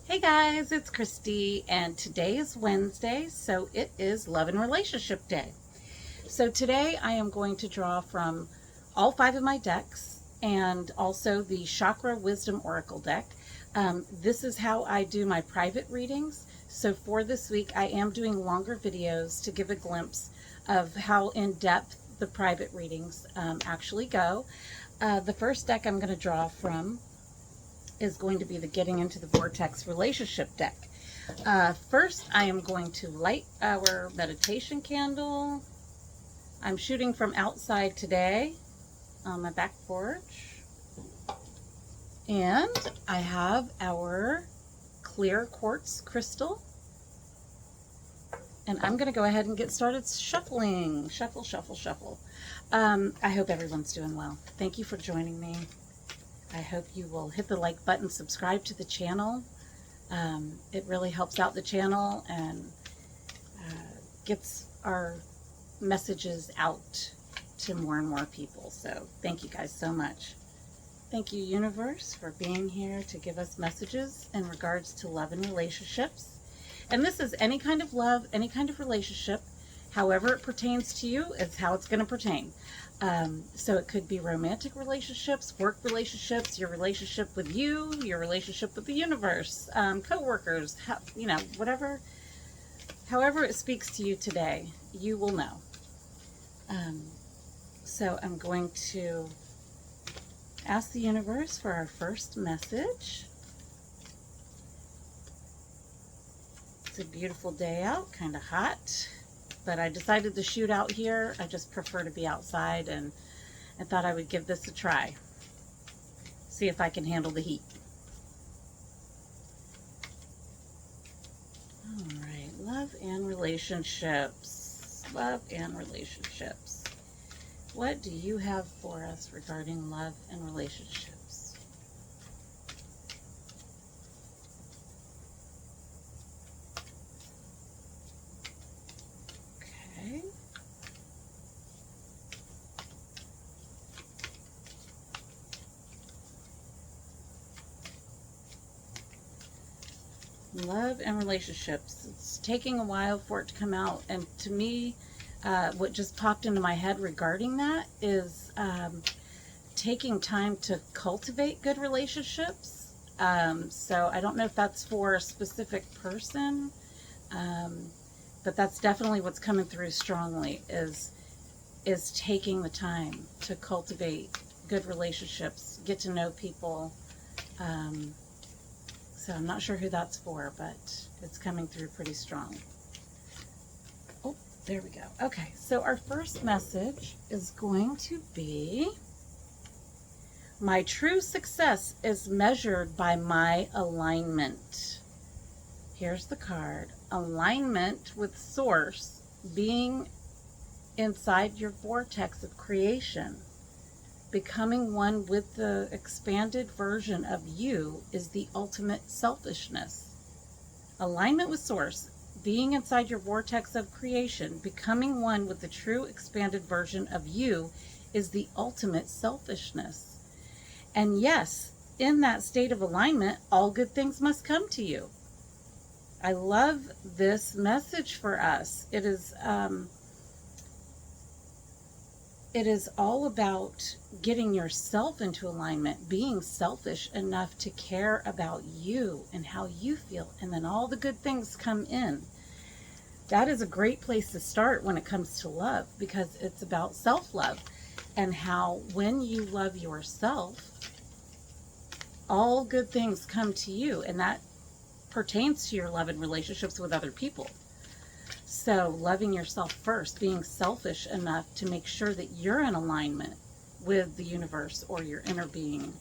Hey guys, it's Christy, and today is Wednesday, so it is Love and Relationship Day. So today I am going to draw from all 5 of my decks and also the Chakra Wisdom Oracle deck. This is how I do my private readings. So for this week, I am doing longer videos to give a glimpse of how in-depth the private readings actually go. The first deck I'm going to draw from is going to be the Getting into the Vortex relationship deck. First, I am going to light our meditation candle. I'm shooting from outside today on my back porch. And I have our clear quartz crystal. And I'm going to go ahead and get started shuffling. Shuffle, shuffle, shuffle. I hope everyone's doing well. Thank you for joining me. I hope you will hit the like button, subscribe to the channel. It really helps out the channel and gets our messages out to more and more people. So thank you guys so much. Thank you, universe, for being here to give us messages in regards to love and relationships. And this is any kind of love, any kind of relationship, however it pertains to you is how it's going to pertain. So it could be romantic relationships, work relationships, your relationship with you, your relationship with the universe, co-workers, whatever, however it speaks to you today, you will know. So I'm going to ask the universe for our first message. It's a beautiful day out, kind of hot. But I decided to shoot out here. I just prefer to be outside, and I thought I would give this a try. See if I can handle the heat. All right, love and relationships. Love and relationships. What do you have for us regarding love and relationships? Love and relationships. It's taking a while for it to come out, and to me, what just popped into my head regarding that is taking time to cultivate good relationships. So I don't know if that's for a specific person, but that's definitely what's coming through strongly is taking the time to cultivate good relationships, get to know people. So I'm not sure who that's for, but it's coming through pretty strong. Oh, there we go. Okay, so our first message is going to be, my true success is measured by my alignment. Here's the card. Alignment with Source, being inside your vortex of creation. Becoming one with the expanded version of you is the ultimate selfishness. Alignment with Source, being inside your vortex of creation, becoming one with the true expanded version of you is the ultimate selfishness. And yes, in that state of alignment, all good things must come to you. I love this message for us. It is all about getting yourself into alignment, being selfish enough to care about you and how you feel, and then all the good things come in. That is a great place to start when it comes to love, because it's about self-love and how when you love yourself, all good things come to you, and that pertains to your love and relationships with other people. So loving yourself first, being selfish enough to make sure that you're in alignment with the universe or your inner being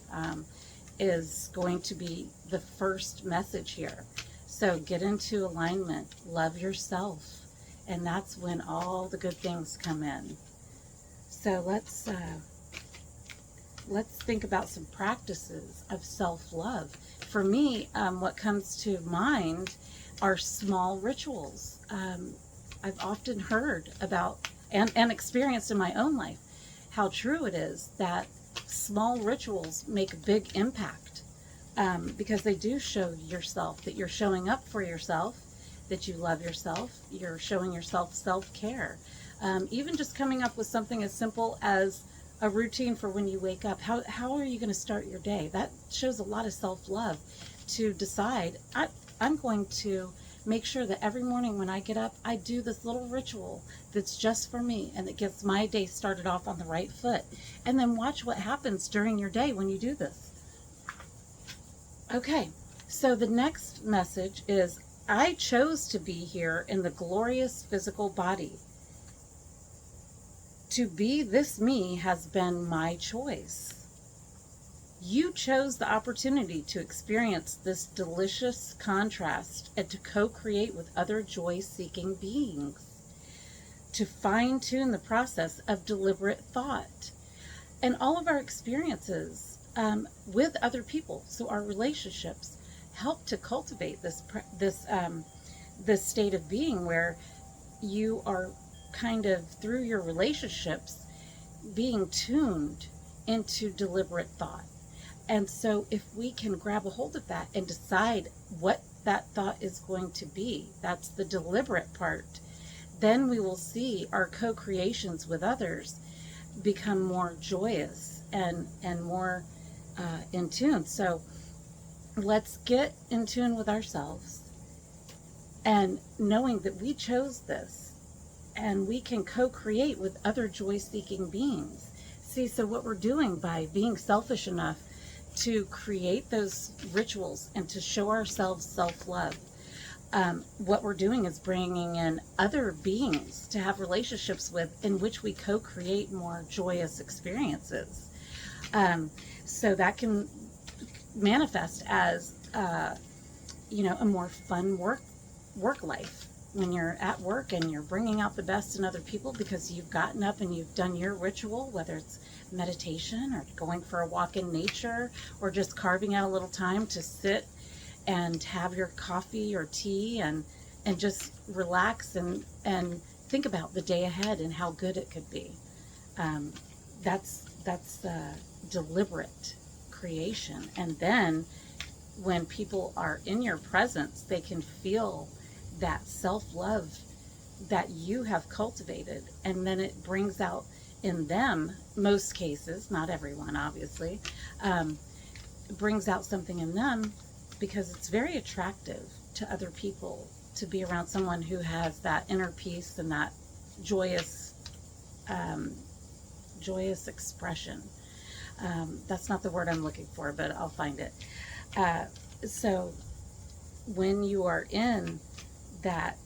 is going to be the first message here. So get into alignment, love yourself, and that's when all the good things come in. So let's think about some practices of self-love. For me, what comes to mind are small rituals. I've often heard about and experienced in my own life how true it is that small rituals make a big impact. because they do show yourself that you're showing up for yourself, that you love yourself, you're showing yourself self-care. Even just coming up with something as simple as a routine for when you wake up. How are you going to start your day? That shows a lot of self-love, to decide, I'm going to make sure that every morning when I get up, I do this little ritual that's just for me and that gets my day started off on the right foot. And then watch what happens during your day when you do this. Okay, so the next message is, I chose to be here in the glorious physical body. To be this me has been my choice. You chose the opportunity to experience this delicious contrast and to co-create with other joy-seeking beings, to fine-tune the process of deliberate thought. And all of our experiences with other people, so our relationships, help to cultivate this state of being where you are kind of, through your relationships, being tuned into deliberate thought. And so if we can grab a hold of that and decide what that thought is going to be, that's the deliberate part, then we will see our co-creations with others become more joyous and more in tune. So let's get in tune with ourselves, and knowing that we chose this, and we can co-create with other joy-seeking beings. See, so what we're doing by being selfish enough to create those rituals and to show ourselves self-love, what we're doing is bringing in other beings to have relationships with, in which we co-create more joyous experiences. So that can manifest as, a more fun work life. When you're at work and you're bringing out the best in other people because you've gotten up and you've done your ritual, whether it's meditation or going for a walk in nature or just carving out a little time to sit and have your coffee or tea and just relax and think about the day ahead and how good it could be. That's deliberate creation. And then when people are in your presence, they can feel that self-love that you have cultivated, and then it brings out in them, most cases, not everyone obviously, brings out something in them, because it's very attractive to other people to be around someone who has that inner peace and that joyous expression. That's not the word I'm looking for, but I'll find it. So when you are in that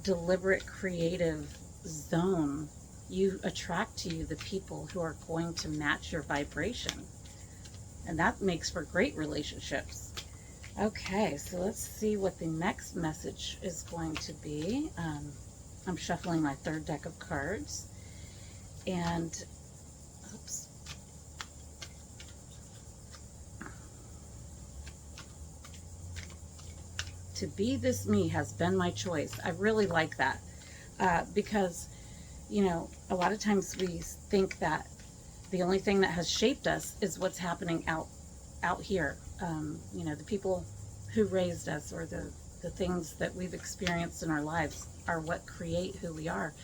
deliberate creative zone, you attract to you the people who are going to match your vibration, and that makes for great relationships. Okay, so let's see what the next message is going to be. I'm shuffling my third deck of cards, and oops. To be this me has been my choice. I really like that, because, a lot of times we think that the only thing that has shaped us is what's happening out here. The people who raised us, or the things that we've experienced in our lives, are what create who we are.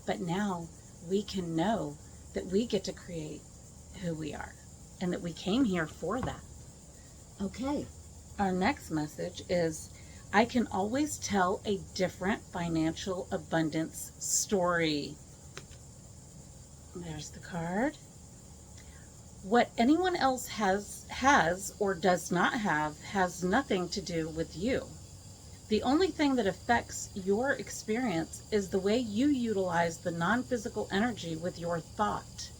But now we can know that we get to create who we are, and that we came here for that. Okay, our next message is, I can always tell a different financial abundance story. There's the card. What anyone else has or does not have has nothing to do with you. The only thing that affects your experience is the way you utilize the non-physical energy with your thought.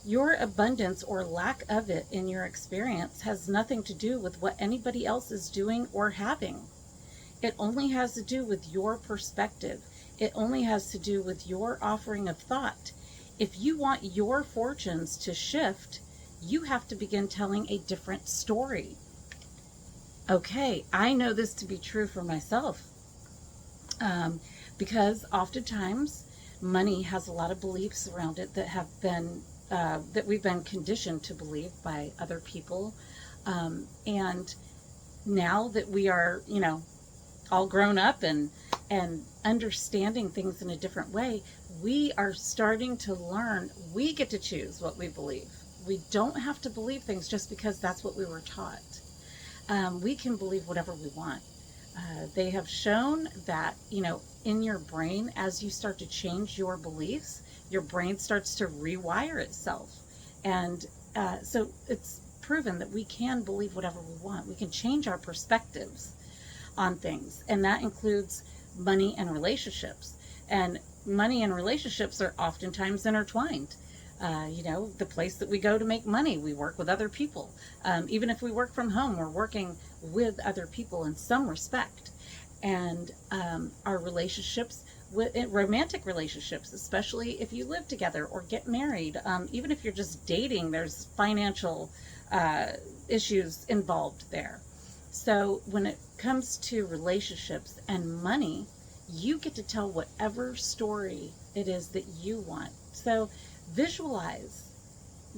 Your abundance or lack of it in your experience has nothing to do with what anybody else is doing or having. It only has to do with your perspective. It only has to do with your offering of thought. If you want your fortunes to shift, you have to begin telling a different story. Okay, I know this to be true for myself, because oftentimes money has a lot of beliefs around it that have been that we've been conditioned to believe by other people, And now that we are, you know, all grown up and understanding things in a different way, we are starting to learn we get to choose what we believe. We don't have to believe things just because that's what we were taught. We can believe whatever we want. They have shown that, you know, in your brain, as you start to change your beliefs, your brain starts to rewire itself. And so it's proven that we can believe whatever we want. We can change our perspectives on things, and that includes money and relationships. And money and relationships are oftentimes intertwined. You know, the place that we go to make money, we work with other people. Even if we work from home, we're working with other people in some respect. And our relationships, romantic relationships, especially if you live together or get married, even if you're just dating, there's financial issues involved there. So when it comes to relationships and money, you get to tell whatever story it is that you want. So visualize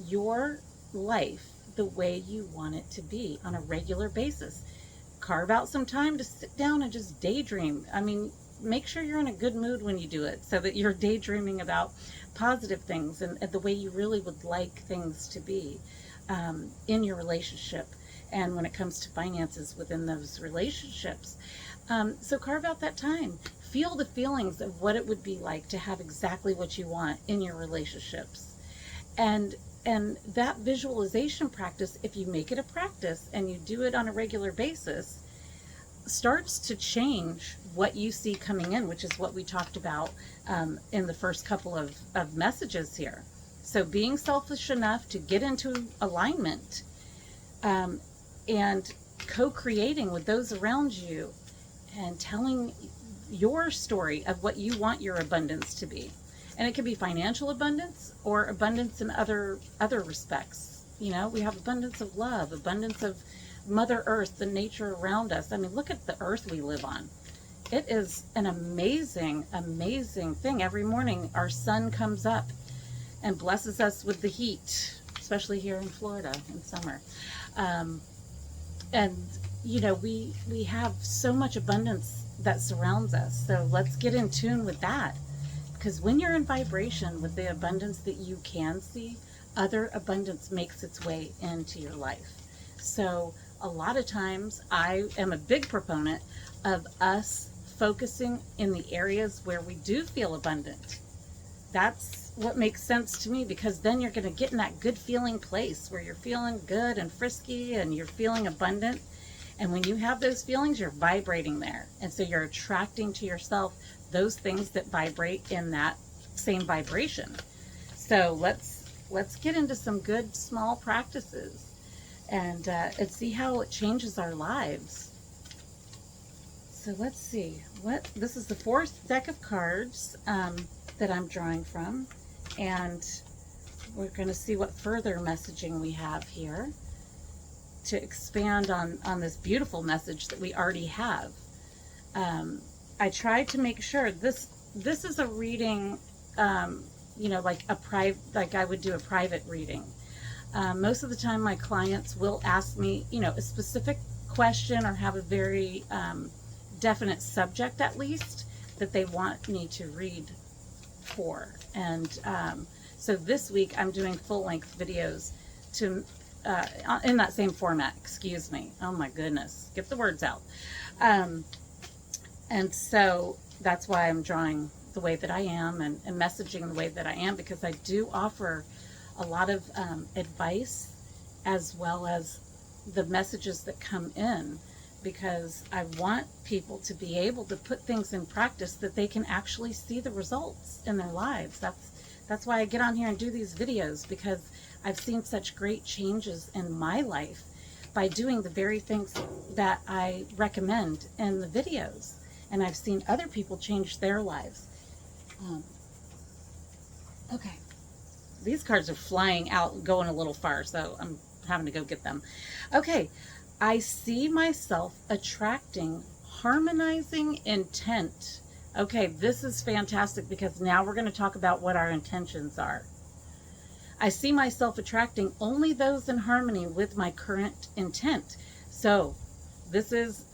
your life the way you want it to be on a regular basis. Carve out some time to sit down and just daydream. I mean, make sure you're in a good mood when you do it, so that you're daydreaming about positive things and the way you really would like things to be in your relationship. And when it comes to finances within those relationships. So carve out that time. Feel the feelings of what it would be like to have exactly what you want in your relationships. And that visualization practice, if you make it a practice and you do it on a regular basis, starts to change what you see coming in, which is what we talked about in the first couple of messages here. So being selfish enough to get into alignment, and co-creating with those around you and telling your story of what you want your abundance to be. And it can be financial abundance or abundance in other respects. You know, we have abundance of love, abundance of Mother Earth, the nature around us. I mean, look at the earth we live on. It is an amazing, amazing thing. Every morning our sun comes up and blesses us with the heat, especially here in Florida in summer. And, you know, we have so much abundance that surrounds us. So let's get in tune with that. Because when you're in vibration with the abundance that you can see, other abundance makes its way into your life. So a lot of times I am a big proponent of us focusing in the areas where we do feel abundant. That's what makes sense to me, because then you're going to get in that good feeling place where you're feeling good and frisky and you're feeling abundant. And when you have those feelings, you're vibrating there. And so you're attracting to yourself those things that vibrate in that same vibration. So let's get into some good small practices and see how it changes our lives. So let's see. This is the fourth deck of cards that I'm drawing from. And we're going to see what further messaging we have here to expand on this beautiful message that we already have. I tried to make sure this is a reading, you know, like I would do a private reading. Most of the time my clients will ask me, you know, a specific question or have a very definite subject, at least, that they want me to read for. And so this week I'm doing full-length videos to in that same format. Excuse me. Oh my goodness, get the words out. And so that's why I'm drawing the way that I am and messaging the way that I am, because I do offer a lot of advice as well as the messages that come in, because I want people to be able to put things in practice that they can actually see the results in their lives. That's why I get on here and do these videos, because I've seen such great changes in my life by doing the very things that I recommend in the videos. And I've seen other people change their lives. Okay. These cards are flying out, going a little far, so I'm having to go get them. Okay. I see myself attracting harmonizing intent. Okay, this is fantastic, because now we're going to talk about what our intentions are. I see myself attracting only those in harmony with my current intent. So this is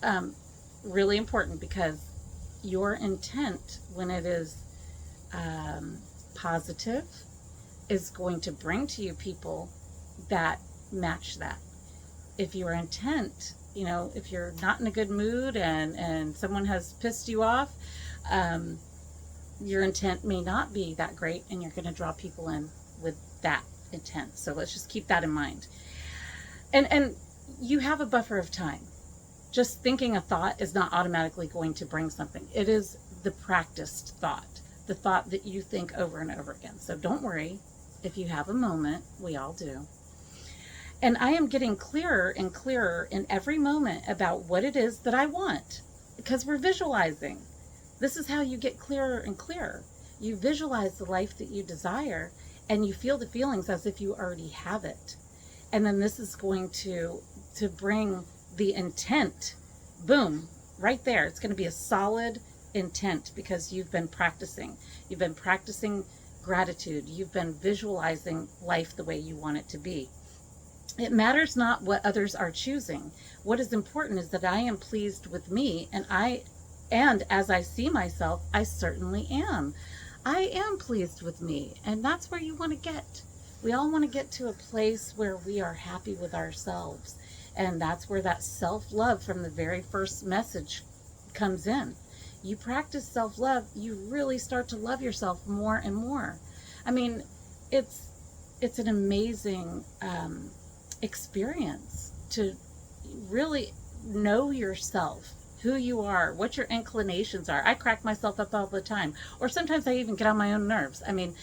really important, because your intent, when it is positive, is going to bring to you people that match that. If your intent, if you're not in a good mood and someone has pissed you off, your intent may not be that great, and you're going to draw people in with that intent. So let's just keep that in mind. And you have a buffer of time. Just thinking a thought is not automatically going to bring something. It is the practiced thought, the thought that you think over and over again. So don't worry if you have a moment. We all do. And I am getting clearer and clearer in every moment about what it is that I want, because we're visualizing. This is how you get clearer and clearer. You visualize the life that you desire, and you feel the feelings as if you already have it. And then this is going to bring the intent, boom, right there. It's going to be a solid intent, because you've been practicing. You've been practicing gratitude. You've been visualizing life the way you want it to be. It matters not what others are choosing. What is important is that I am pleased with me, and as I see myself, I certainly am. I am pleased with me, and that's where you want to get. We all want to get to a place where we are happy with ourselves, and that's where that self-love from the very first message comes in. You practice self-love, you really start to love yourself more and more. I mean, it's an amazing experience to really know yourself, who you are, what your inclinations are. I crack myself up all the time, or sometimes I even get on my own nerves. I mean,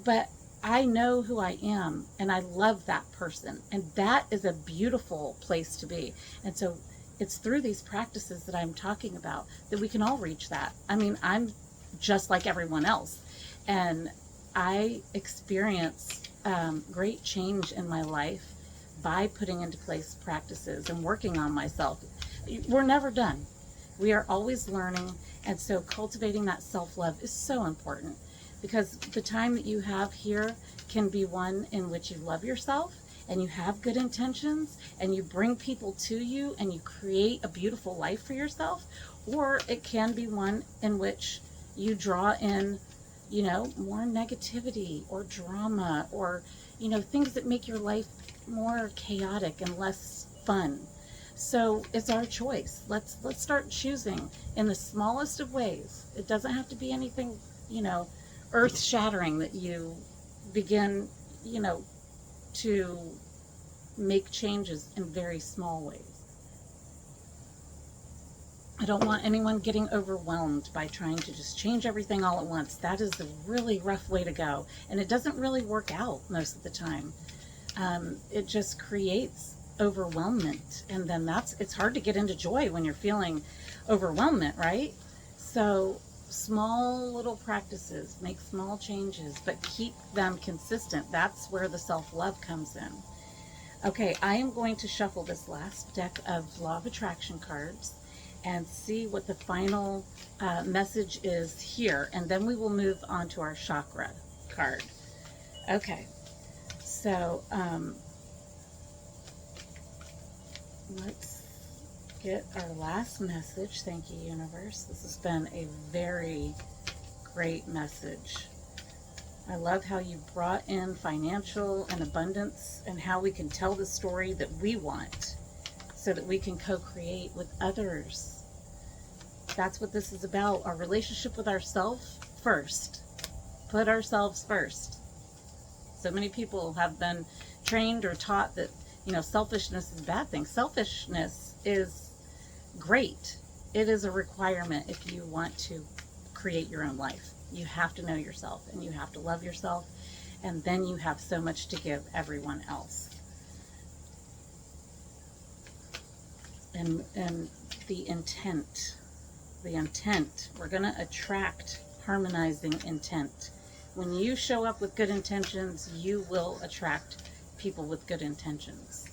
but I know who I am, and I love that person, and that is a beautiful place to be. And so it's through these practices that I'm talking about that we can all reach that. I mean, I'm just like everyone else, and I experience great change in my life by putting into place practices and working on myself. We're never done. We are always learning, and so cultivating that self-love is so important, because the time that you have here can be one in which you love yourself, and you have good intentions, and you bring people to you, and you create a beautiful life for yourself. Or it can be one in which you draw in, more negativity or drama, or, things that make your life more chaotic and less fun. So it's our choice. Let's start choosing in the smallest of ways. It doesn't have to be anything, earth-shattering, that you begin, to make changes in very small ways. I don't want anyone getting overwhelmed by trying to just change everything all at once. That is a really rough way to go, and it doesn't really work out most of the time. It just creates overwhelmment, and then it's hard to get into joy when you're feeling overwhelmment, right? So small little practices, make small changes, but keep them consistent. That's where the self-love comes in. Okay, I am going to shuffle this last deck of Law of Attraction cards and see what the final message is here, and then we will move on to our chakra card. Okay, so let's get our last message. Thank you, universe. This has been a very great message. I love how you brought in financial and abundance, and how we can tell the story that we want so that we can co-create with others. That's what this is about. Our relationship with ourselves first. Put ourselves first. So many people have been trained or taught that, selfishness is a bad thing. Selfishness is great. It is a requirement if you want to create your own life. You have to know yourself, and you have to love yourself, and then you have so much to give everyone else. And the intent, we're going to attract harmonizing intent. When you show up with good intentions, you will attract people with good intentions.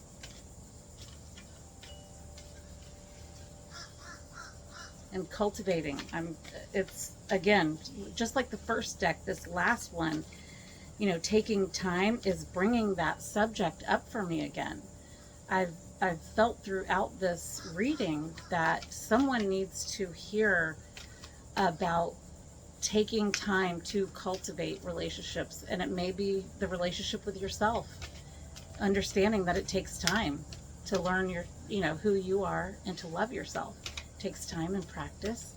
And cultivating, it's again, just like the first deck, this last one, taking time is bringing that subject up for me again. I've felt throughout this reading that someone needs to hear about taking time to cultivate relationships, and it may be the relationship with yourself, understanding that it takes time to learn who you are and to love yourself. It takes time and practice.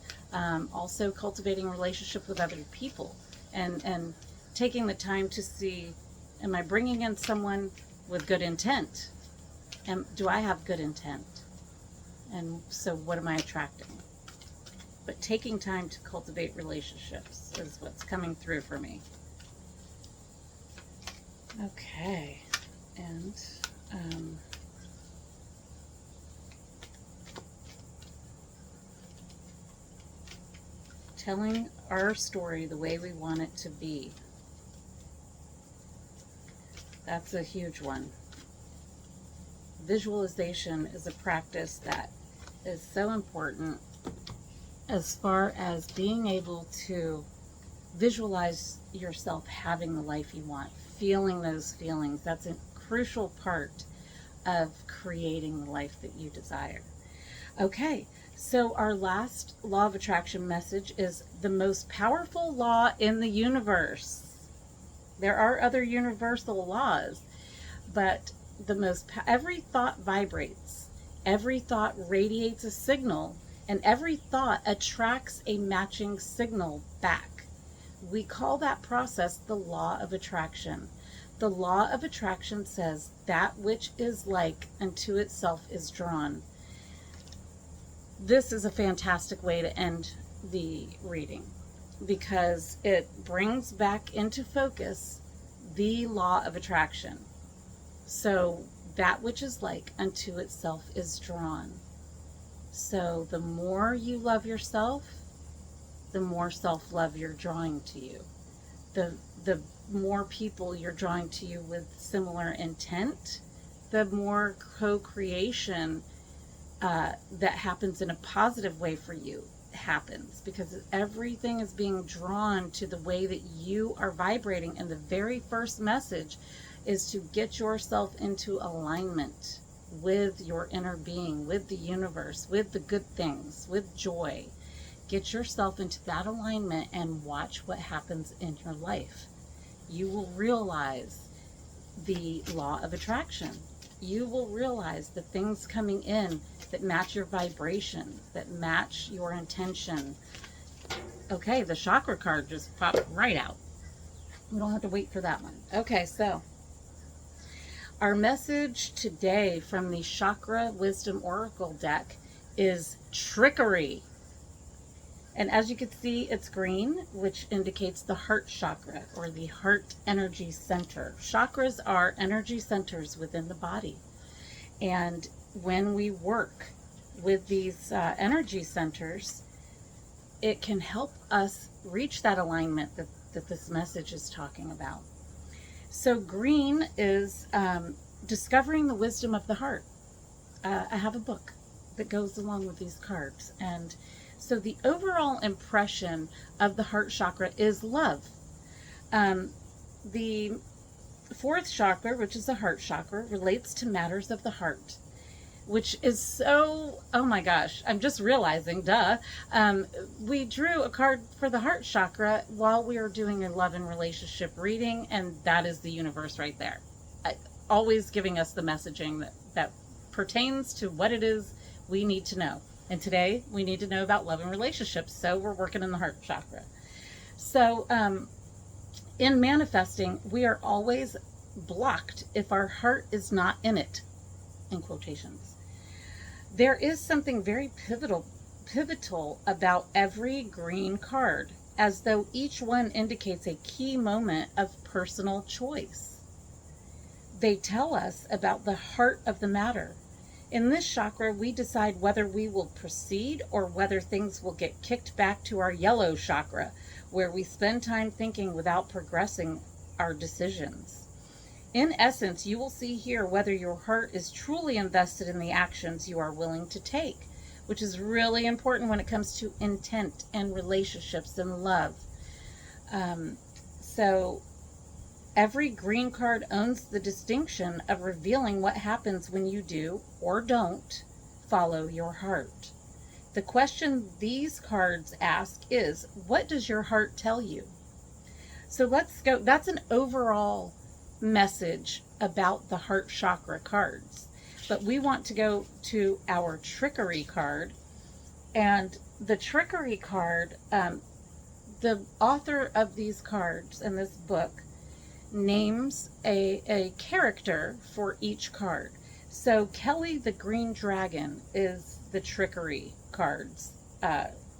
Also cultivating a relationship with other people, and taking the time to see, am I bringing in someone with good intent? Do I have good intent? And so what am I attracting? But taking time to cultivate relationships is what's coming through for me. Okay. And telling our story the way we want it to be. That's a huge one. Visualization is a practice that is so important as far as being able to visualize yourself having the life you want, feeling those feelings. That's a crucial part of creating the life that you desire. Okay, so our last law of attraction message is the most powerful law in the universe. There are other universal laws, but every thought vibrates, every thought radiates a signal, and every thought attracts a matching signal back. We call that process the law of attraction. The law of attraction says that which is like unto itself is drawn. This is a fantastic way to end the reading because it brings back into focus the law of attraction. So that which is like unto itself is drawn. So the more you love yourself, the more self-love you're drawing to you. The more people you're drawing to you with similar intent, the more co-creation that happens in a positive way for you happens, because everything is being drawn to the way that you are vibrating. And the very first message is to get yourself into alignment with your inner being, with the universe, with the good things, with joy. Get yourself into that alignment and watch what happens in your life. You will realize the law of attraction. You will realize the things coming in that match your vibration, that match your intention. Okay, the chakra card just popped right out. We don't have to wait for that one. Okay, so our message today from the Chakra Wisdom Oracle deck is trickery. And as you can see, it's green, which indicates the heart chakra or the heart energy center. Chakras are energy centers within the body. And when we work with these energy centers, it can help us reach that alignment that this message is talking about. So green is discovering the wisdom of the heart. I have a book that goes along with these cards. And so the overall impression of the heart chakra is love. The fourth chakra, which is the heart chakra, relates to matters of the heart, which is so, oh my gosh, I'm just realizing, duh. We drew a card for the heart chakra while we were doing a love and relationship reading, and that is the universe right there. Always giving us the messaging that pertains to what it is we need to know. And today we need to know about love and relationships, so we're working in the heart chakra. So in manifesting, we are always blocked if our heart is not in it, in quotations. There is something very pivotal about every green card, as though each one indicates a key moment of personal choice. They tell us about the heart of the matter. In this chakra, we decide whether we will proceed or whether things will get kicked back to our yellow chakra, where we spend time thinking without progressing our decisions. In essence, you will see here whether your heart is truly invested in the actions you are willing to take, which is really important when it comes to intent and relationships and love. So Every green card owns the distinction of revealing what happens when you do or don't follow your heart. The question these cards ask is, what does your heart tell you? So let's go. That's an overall message about the heart chakra cards. But we want to go to our trickery card. And the trickery card, the author of these cards in this book names a character for each card. So Kelly the Green Dragon is the trickery card's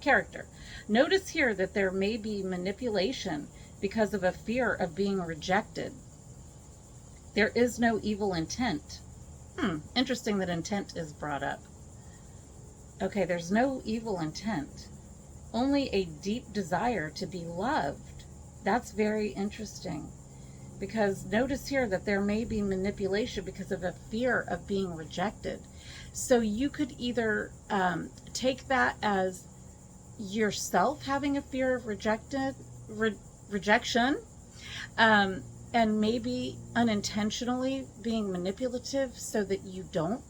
character. Notice here that there may be manipulation because of a fear of being rejected. There is no evil intent. Interesting that intent is brought up. Okay, there's no evil intent. Only a deep desire to be loved. That's very interesting. Because notice here that there may be manipulation because of a fear of being rejected. So you could either take that as yourself having a fear of rejection, and maybe unintentionally being manipulative so that you don't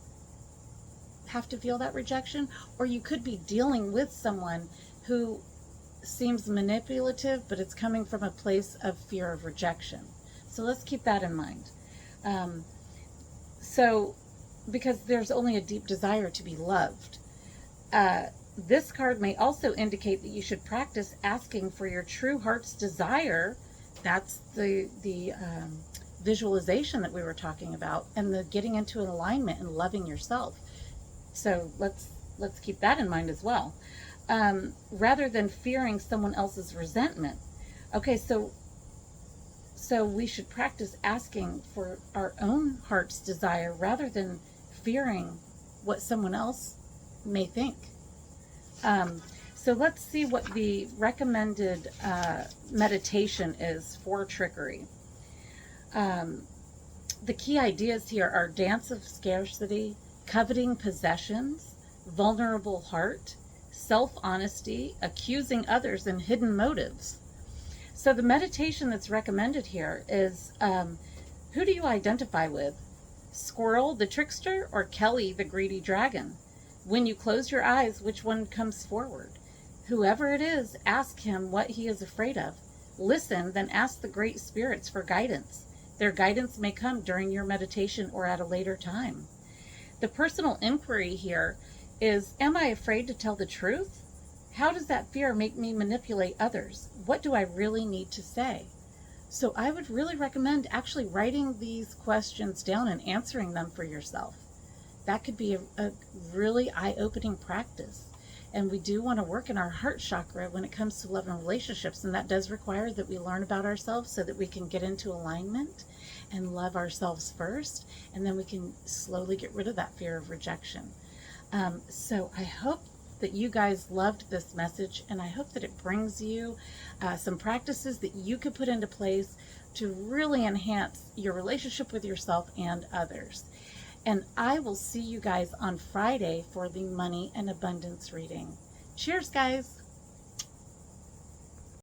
have to feel that rejection. Or you could be dealing with someone who seems manipulative, but it's coming from a place of fear of rejection. So let's keep that in mind. Because there's only a deep desire to be loved. This card may also indicate that you should practice asking for your true heart's desire. That's the visualization that we were talking about, and the getting into an alignment and loving yourself. So let's keep that in mind as well. Rather than fearing someone else's resentment. Okay, so we should practice asking for our own heart's desire rather than fearing what someone else may think. So let's see what the recommended meditation is for trickery. The key ideas here are dance of scarcity, coveting possessions, vulnerable heart, self-honesty, accusing others, and hidden motives. So the meditation that's recommended here is, who do you identify with? Squirrel the trickster or Kelly the greedy dragon? When you close your eyes, which one comes forward? Whoever it is, ask him what he is afraid of. Listen, then ask the great spirits for guidance. Their guidance may come during your meditation or at a later time. The personal inquiry here is, am I afraid to tell the truth? How does that fear make me manipulate others? What do I really need to say? So I would really recommend actually writing these questions down and answering them for yourself. That could be a really eye-opening practice. And we do want to work in our heart chakra when it comes to love and relationships. And that does require that we learn about ourselves so that we can get into alignment and love ourselves first. And then we can slowly get rid of that fear of rejection. So I hope that you guys loved this message, and I hope that it brings you some practices that you could put into place to really enhance your relationship with yourself and others. And I will see you guys on Friday for the money and abundance reading. Cheers, guys.